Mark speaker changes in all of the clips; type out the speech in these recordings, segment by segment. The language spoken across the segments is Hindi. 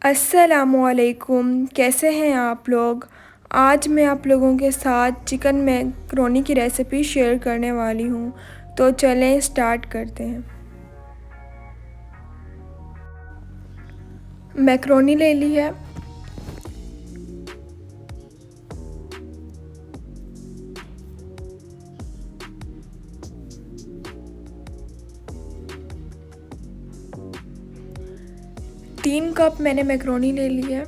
Speaker 1: अस्सलामुअलैकुम, कैसे हैं आप लोग। आज मैं आप लोगों के साथ चिकन मैकरोनी की रेसिपी शेयर करने वाली हूँ। तो चलें स्टार्ट करते हैं। मैकरोनी ले ली है। तीन कप मैंने मैकरोनी ले ली है।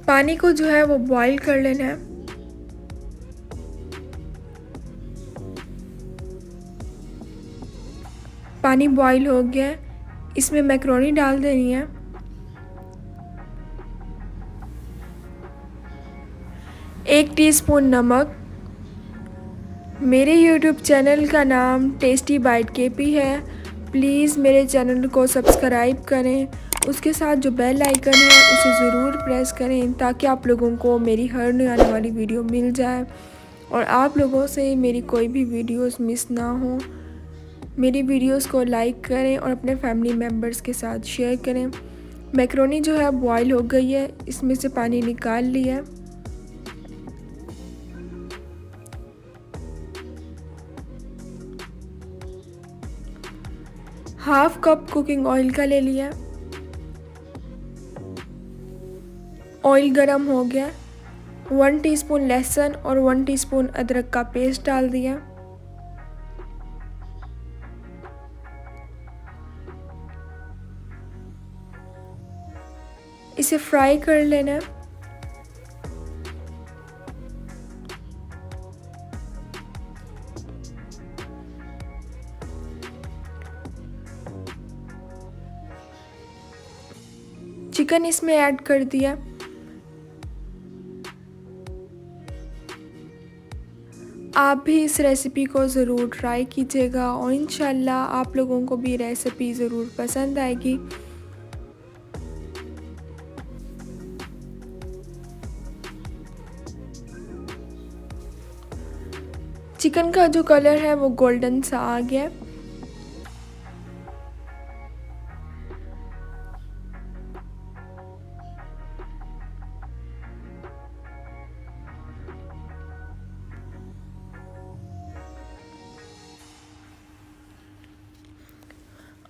Speaker 1: पानी को जो है वो बॉईल कर लेना है। पानी बॉईल हो गया है, इसमें मैकरोनी डाल देनी है। एक टीस्पून नमक। मेरे यूट्यूब चैनल का नाम टेस्टी बाइट केपी है। प्लीज़ मेरे चैनल को सब्सक्राइब करें। उसके साथ जो बेल आइकन है उसे ज़रूर प्रेस करें ताकि आप लोगों को मेरी हर नई आने वाली वीडियो मिल जाए और आप लोगों से मेरी कोई भी वीडियोस मिस ना हो। मेरी वीडियोस को लाइक करें और अपने फैमिली मेम्बर्स के साथ शेयर करें। मैकरोनी जो है बॉईल हो गई है, इसमें से पानी निकाल लिया है। हाफ कप कुकिंग ऑयल का ले लिया। ऑयल गरम हो गया। 1 टीस्पून लहसुन और 1 टीस्पून अदरक का पेस्ट डाल दिया। इसे फ्राई कर लेना है। चिकन इसमें ऐड कर दिया। आप भी इस रेसिपी को ज़रूर ट्राई कीजिएगा और इंशाल्लाह आप लोगों को भी रेसिपी ज़रूर पसंद आएगी। चिकन का जो कलर है वो गोल्डन सा आ गया है।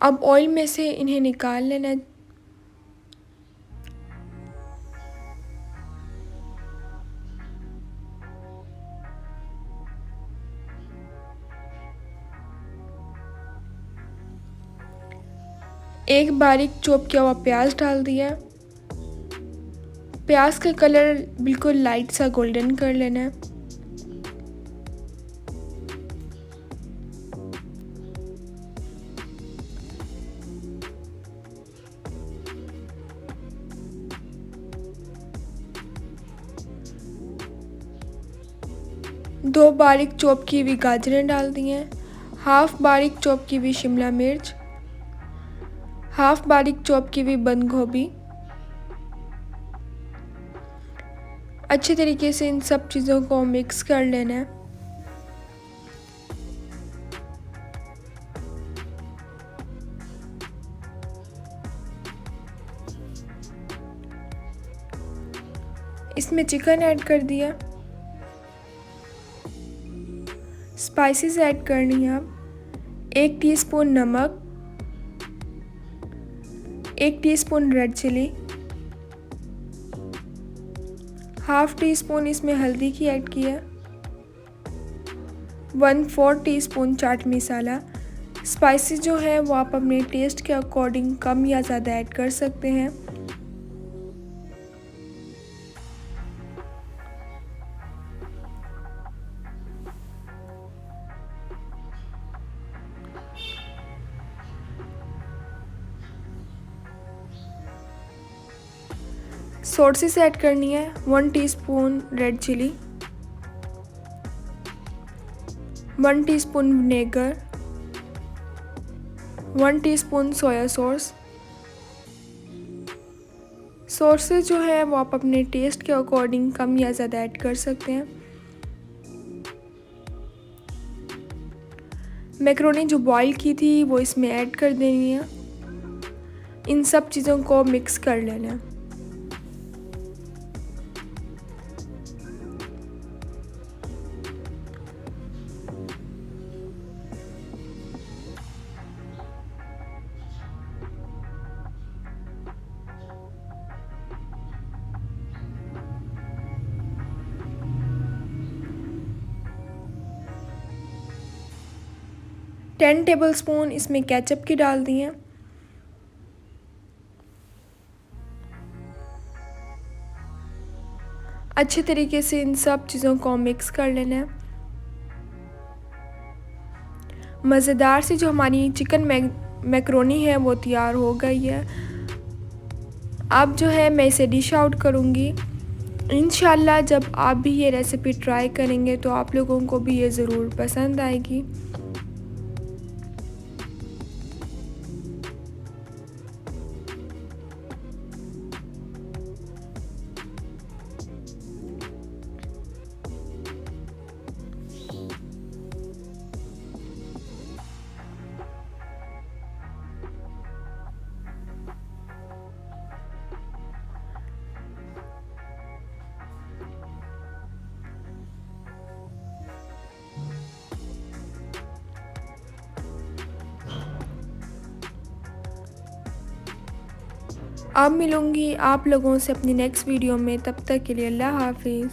Speaker 1: अब ऑयल में से इन्हें निकाल लेना। एक बारीक चॉप किया हुआ प्याज डाल दिया। प्याज का कलर बिल्कुल लाइट सा गोल्डन कर लेना है। दो बारीक चॉप की हुई गाजरें डाल दी हैं। हाफ बारीक चॉप की हुई शिमला मिर्च। हाफ बारीक चॉप की हुई बंद गोभी। अच्छे तरीके से इन सब चीज़ों को मिक्स कर लेना है। इसमें चिकन ऐड कर दिया। स्पाइसेस ऐड करनी है। अब 1 टीस्पून नमक, 1 teaspoon red chilli, half teaspoon इसमें हल्दी की ऐड किया, 1/4 टीस्पून चाट मसाला। स्पाइसेस जो है वो आप अपने टेस्ट के अकॉर्डिंग कम या ज़्यादा ऐड कर सकते हैं। सॉसेस ऐड करनी है। 1 teaspoon red chilli, 1 teaspoon vinegar, 1 teaspoon soya sauce. Sauces जो है वो आप अपने टेस्ट के अकॉर्डिंग कम या ज़्यादा ऐड कर सकते हैं। मैकरोनी जो बॉईल की थी वो इसमें ऐड कर देनी है। इन सब चीज़ों को मिक्स कर लेना है। टेन टेबलस्पून इसमें केचप की डाल दी हैं। अच्छे तरीके से इन सब चीज़ों को मिक्स कर लेना है। मज़ेदार सी जो हमारी चिकन मैकरोनी है वो तैयार हो गई है। अब जो है मैं इसे डिश आउट करूँगी। इंशाल्लाह जब आप भी ये रेसिपी ट्राई करेंगे तो आप लोगों को भी ये ज़रूर पसंद आएगी। अब मिलूँगी आप लोगों से अपनी नेक्स्ट वीडियो में, तब तक के लिए अल्लाह हाफिज़।